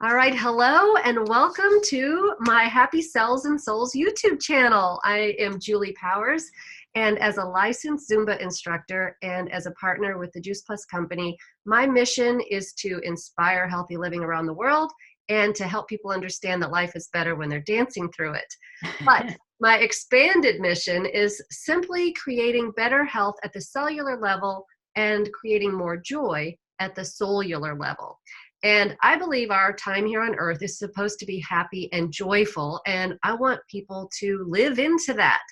All right, hello and welcome to my Happy Cells and Souls YouTube channel. I am Julie Powers, and as a licensed Zumba instructor and as a partner with the Juice Plus company, my mission is to inspire healthy living around the world and to help people understand that life is better when they're dancing through it. But my expanded mission is simply creating better health at the cellular level and creating more joy at the cellular level. And I believe our time here on earth is supposed to be happy and joyful, and I want people to live into that.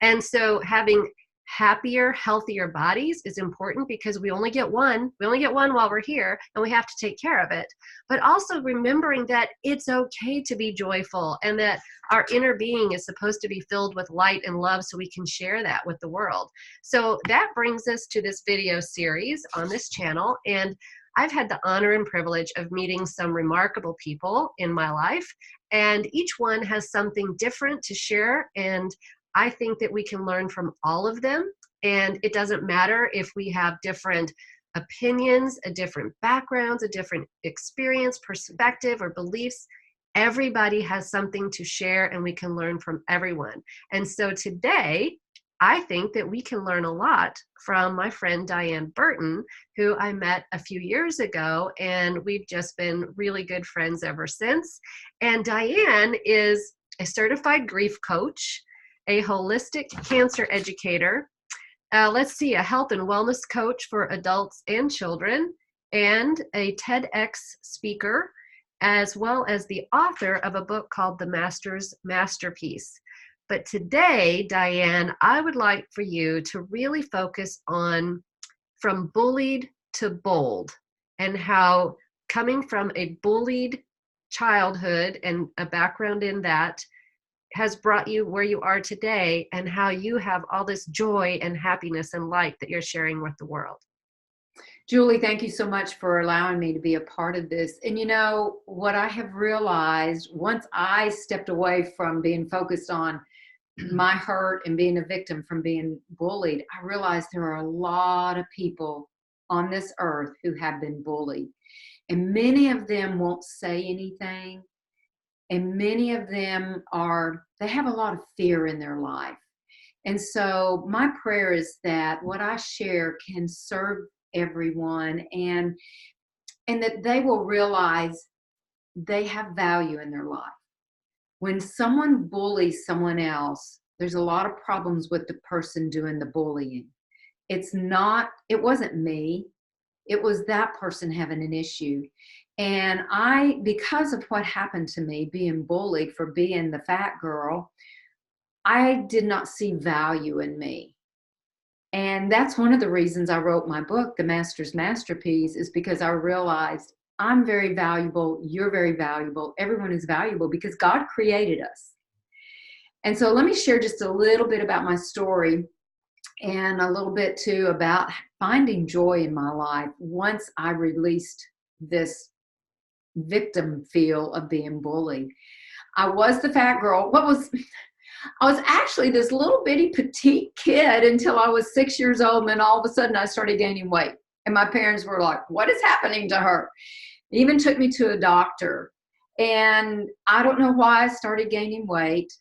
And so having happier, healthier bodies is important because we only get one. We only get one while we're here, and we have to take care of it. But also remembering that it's okay to be joyful and that our inner being is supposed to be filled with light and love so we can share that with the world. So that brings us to this video series on this channel, and I've had the honor and privilege of meeting some remarkable people in my life, and each one has something different to share, and I think that we can learn from all of them, and it doesn't matter if we have different opinions, a different backgrounds, a different experience, perspective, or beliefs. Everybody has something to share, and we can learn from everyone. And so today, I think that we can learn a lot from my friend Diane Burton, who I met a few years ago, and we've just been really good friends ever since. And Diane is a certified grief coach, a holistic cancer educator, a health and wellness coach for adults and children, and a TEDx speaker, as well as the author of a book called The Master's Masterpiece. But today, Diane, I would like for you to really focus on from bullied to bold, and how coming from a bullied childhood and a background in that has brought you where you are today, and how you have all this joy and happiness and light that you're sharing with the world. Julie, thank you so much for allowing me to be a part of this. And you know, what I have realized once I stepped away from being focused on my hurt and being a victim from being bullied, I realized there are a lot of people on this earth who have been bullied. And many of them won't say anything. And many of them they have a lot of fear in their life. And so my prayer is that what I share can serve everyone, and that they will realize they have value in their life. When someone bullies someone else, there's a lot of problems with the person doing the bullying. It wasn't me. It was that person having an issue. And because of what happened to me, being bullied for being the fat girl, I did not see value in me. And that's one of the reasons I wrote my book, The Master's Masterpiece, is because I realized I'm very valuable, you're very valuable, everyone is valuable because God created us. And so let me share just a little bit about my story, and a little bit too about finding joy in my life once I released this victim feel of being bullied. I was the fat girl. I was actually this little bitty petite kid until I was 6 years old, and then all of a sudden I started gaining weight. And my parents were like, what is happening to her? They even took me to a doctor. And I don't know why I started gaining weight.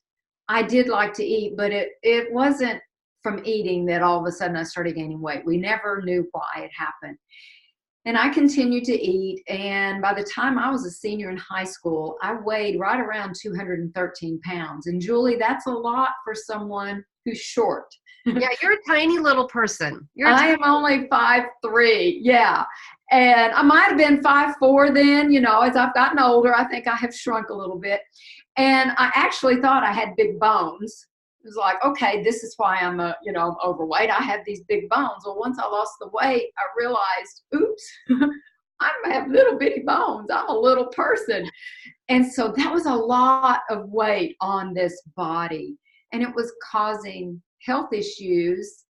I did like to eat, but it wasn't from eating that all of a sudden I started gaining weight. We never knew why it happened. And I continued to eat. And by the time I was a senior in high school, I weighed right around 213 pounds. And Julie, that's a lot for someone who's short. Yeah, you're a tiny little person. I am only 5'3". Yeah. And I might have been 5'4" then, as I've gotten older, I think I have shrunk a little bit. And I actually thought I had big bones. It was like, okay, this is why I'm overweight. I have these big bones. Well, once I lost the weight, I realized, oops, I have little bitty bones. I'm a little person. And so that was a lot of weight on this body. And it was causing health issues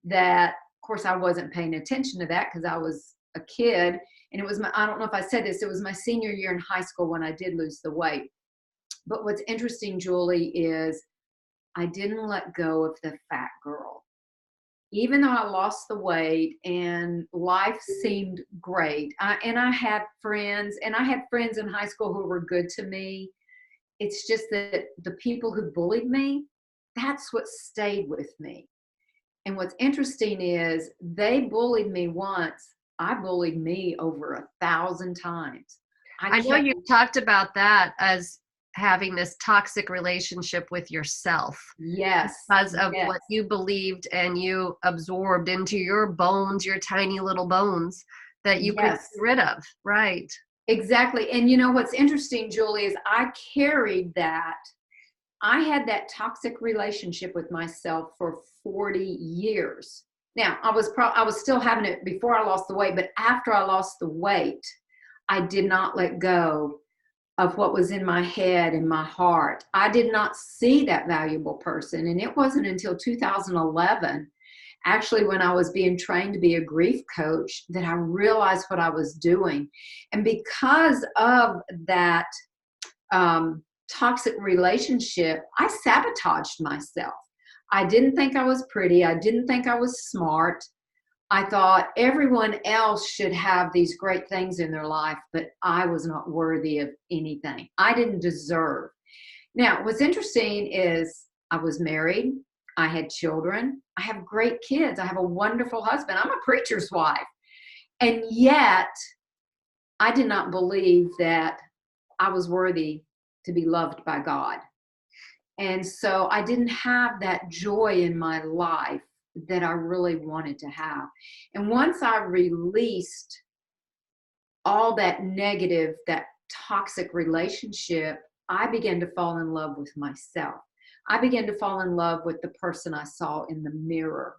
that, of course, I wasn't paying attention to that because I was a kid. And it was I don't know if I said this, it was my senior year in high school when I did lose the weight. But what's interesting, Julie, is I didn't let go of the fat girl. even though I lost the weight and life seemed great, I had friends, and I had friends in high school who were good to me. It's just that the people who bullied me, that's what stayed with me. And what's interesting is they bullied me once. I bullied me over 1,000 times. I know you talked about that as having this toxic relationship with yourself. Yes. Because of yes. what you believed and you absorbed into your bones, your tiny little bones that you couldn't Yes. get rid of. Right. Exactly. And you know what's interesting, Julie, is I carried that. I had that toxic relationship with myself for 40 years. Now, I was still having it before I lost the weight, but after I lost the weight, I did not let go of what was in my head and my heart. I did not see that valuable person. And it wasn't until 2011, actually, when I was being trained to be a grief coach, that I realized what I was doing. And because of that toxic relationship, I sabotaged myself. I didn't think I was pretty. I didn't think I was smart. I thought everyone else should have these great things in their life, but I was not worthy of anything. I didn't deserve. Now, what's interesting is I was married. I had children. I have great kids. I have a wonderful husband. I'm a preacher's wife. And yet, I did not believe that I was worthy to be loved by God. And so I didn't have that joy in my life that I really wanted to have. And once I released all that negative, that toxic relationship, I began to fall in love with myself. I began to fall in love with the person I saw in the mirror.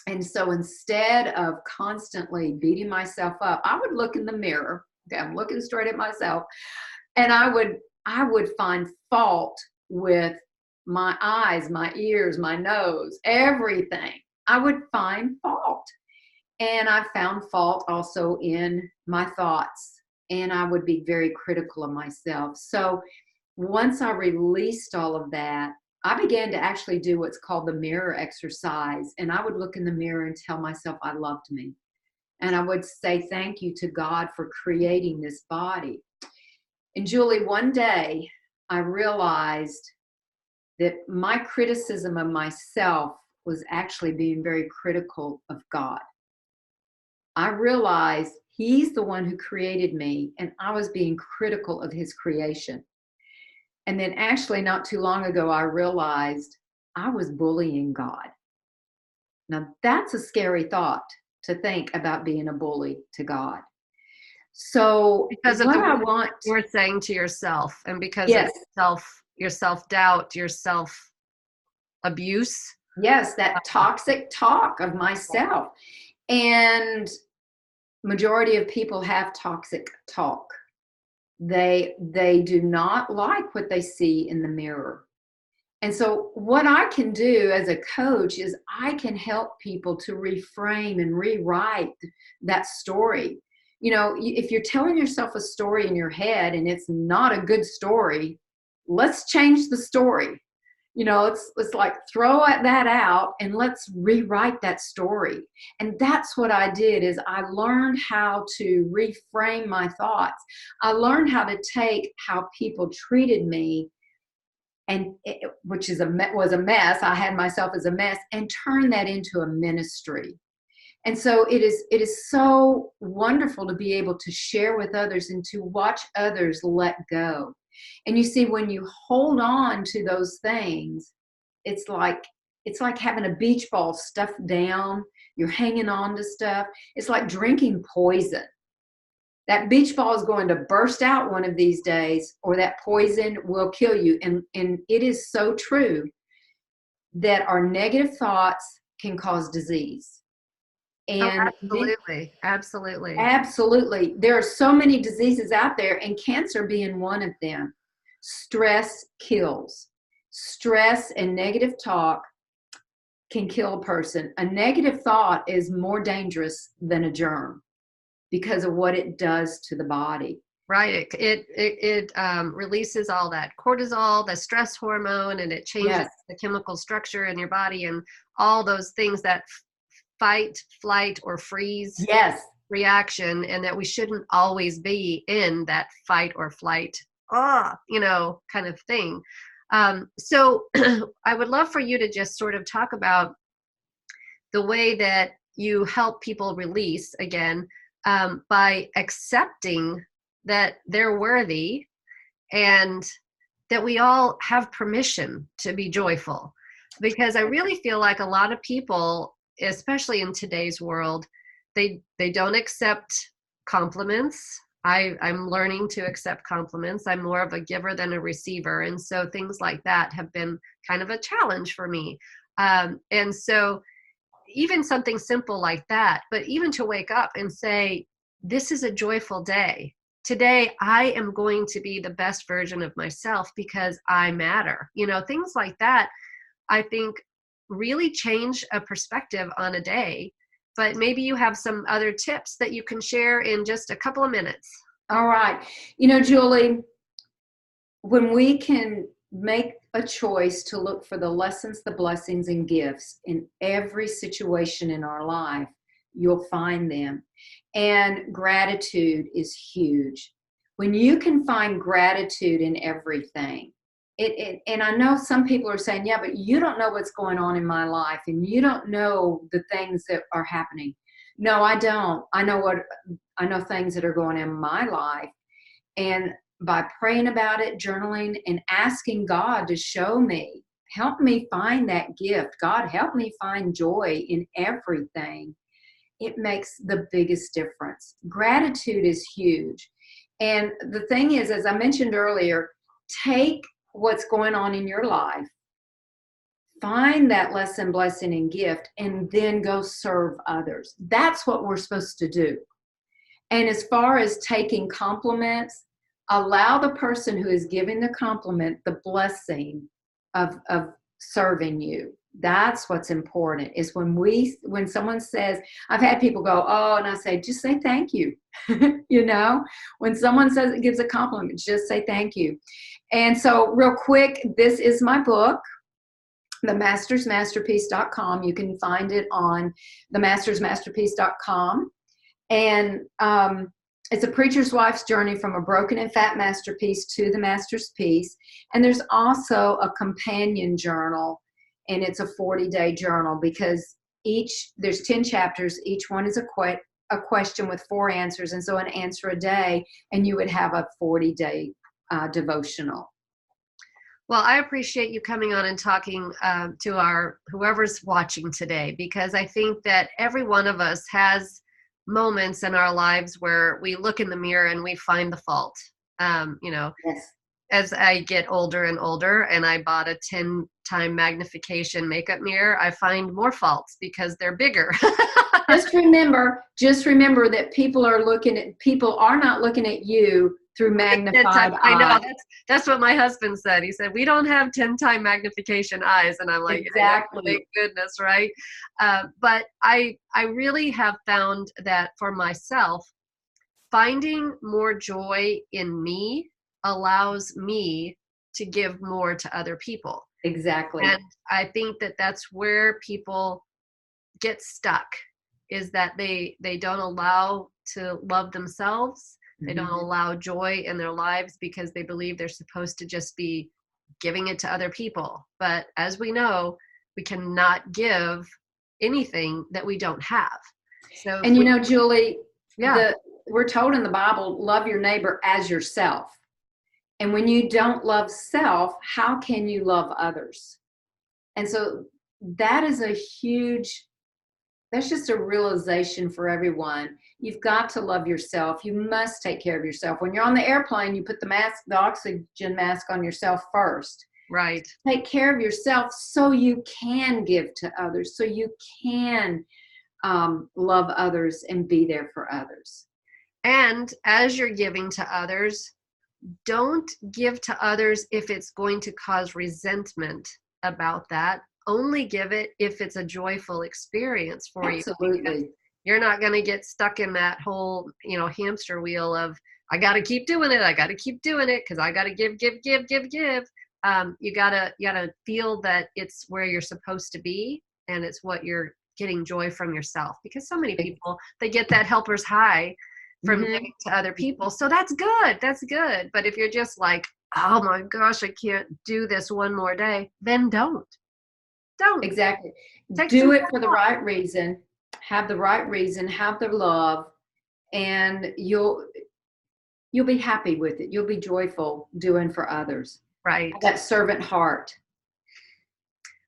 And so instead of constantly beating myself up, I would look in the mirror. Okay, I'm looking straight at myself, and I would find fault with my eyes, my ears, my nose, everything. I would find fault. And I found fault also in my thoughts, and I would be very critical of myself. So once I released all of that, I began to actually do what's called the mirror exercise. And I would look in the mirror and tell myself I loved me. And I would say thank you to God for creating this body. And Julie, one day I realized that my criticism of myself was actually being very critical of God. I realized He's the one who created me, and I was being critical of His creation. And then actually not too long ago, I realized I was bullying God. Now that's a scary thought, to think about being a bully to God. So Because of what the I words want, you're saying to yourself, and because yes, of your self-doubt, your self-abuse. yes, that toxic talk of myself. And majority of people have toxic talk. They do not like what they see in the mirror. And so what I can do as a coach is I can help people to reframe and rewrite that story. You know, if you're telling yourself a story in your head and it's not a good story, let's change the story. You know, let's like throw that out and let's rewrite that story. And that's what I did, is I learned how to reframe my thoughts. I learned how to take how people treated me, and which was a mess. I had myself as a mess, and turn that into a ministry. And so it is so wonderful to be able to share with others and to watch others let go. And you see, when you hold on to those things, it's like having a beach ball stuffed down. You're hanging on to stuff. It's like drinking poison. That beach ball is going to burst out one of these days, or that poison will kill you. And it is so true that our negative thoughts can cause disease. And Absolutely. Absolutely. absolutely. There are so many diseases out there, and cancer being one of them. Stress kills. Stress and negative talk can kill a person. A negative thought is more dangerous than a germ because of what it does to the body. Right. It releases all that cortisol, the stress hormone, and it changes Yes. the chemical structure in your body and all those things that fight, flight, or freeze Yes. reaction, and that we shouldn't always be in that fight or flight, kind of thing. So I would love for you to just sort of talk about the way that you help people release again, by accepting that they're worthy and that we all have permission to be joyful. Because I really feel like a lot of people, especially in today's world, they don't accept compliments. I'm learning to accept compliments. I'm more of a giver than a receiver. And so things like that have been kind of a challenge for me. And so even something simple like that, but even to wake up and say, this is a joyful day. Today, I am going to be the best version of myself because I matter. Things like that, I think, really change a perspective on a day. But maybe you have some other tips that you can share in just a couple of minutes. All right. Julie, when we can make a choice to look for the lessons, the blessings, and gifts in every situation in our life, you'll find them. And gratitude is huge. When you can find gratitude in everything, and I know some people are saying, yeah, but you don't know what's going on in my life, and you don't know the things that are happening. No, I don't. I know things that are going on in my life. And by praying about it, journaling, and asking God to show me, help me find that gift. God, help me find joy in everything. It makes the biggest difference. Gratitude is huge. And the thing is, as I mentioned earlier, take what's going on in your life, find that lesson, blessing, and gift, and then go serve others. That's what we're supposed to do. And as far as taking compliments, allow the person who is giving the compliment the blessing of serving you. That's what's important, is when someone says, I've had people go, oh, and I say, just say thank you. When someone gives a compliment, just say thank you. And so real quick, this is my book, themastersmasterpiece.com. You can find it on themastersmasterpiece.com. And it's a preacher's wife's journey from a broken and fat masterpiece to the master's piece. And there's also a companion journal, and it's a 40-day journal, because there's 10 chapters. Each one is a question with 4 answers, and so an answer a day, and you would have a 40-day devotional. Well, I appreciate you coming on and talking to whoever's watching today, because I think that every one of us has moments in our lives where we look in the mirror and we find the fault. Yes. As I get older and older, and I bought a 10-time magnification makeup mirror, I find more faults because they're bigger. Just remember that people are not looking at you through magnified eyes. I know, that's what my husband said. He said, we don't have 10-time magnification eyes. And I'm like, exactly. Thank goodness, right? But I really have found that for myself, finding more joy in me allows me to give more to other people. Exactly. And I think that that's where people get stuck, is that they don't allow to love themselves. They don't allow joy in their lives because they believe they're supposed to just be giving it to other people. But as we know, we cannot give anything that we don't have. So, and Julie, yeah, we're told in the Bible, love your neighbor as yourself. And when you don't love self, how can you love others? And so that's just a realization for everyone. You've got to love yourself. You must take care of yourself. When you're on the airplane, you put the oxygen mask on yourself first. right. Take care of yourself so you can give to others, so you can love others and be there for others. And as you're giving to others, don't give to others if it's going to cause resentment about that. Only give it if it's a joyful experience for you. Absolutely. You're not going to get stuck in that whole, hamster wheel of, I got to keep doing it. I got to keep doing it because I got to give. You gotta feel that it's where you're supposed to be, and it's what you're getting joy from yourself. Because so many people, they get that helper's high from giving to other people. So that's good. That's good. But if you're just like, oh my gosh, I can't do this one more day, then don't. Exactly. Take Do it for the right reason. Have the right reason. Have the love, and you'll be happy with it. You'll be joyful doing for others. Right. That servant heart.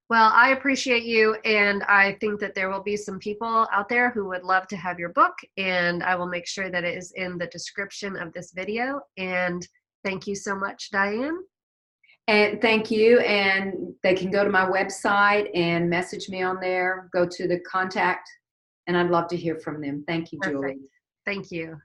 Well, I appreciate you, and I think that there will be some people out there who would love to have your book, and I will make sure that it is in the description of this video. And thank you so much, Diane. And thank you. And they can go to my website and message me on there. Go to the contact, and I'd love to hear from them. Thank you, Julie. Perfect. Thank you.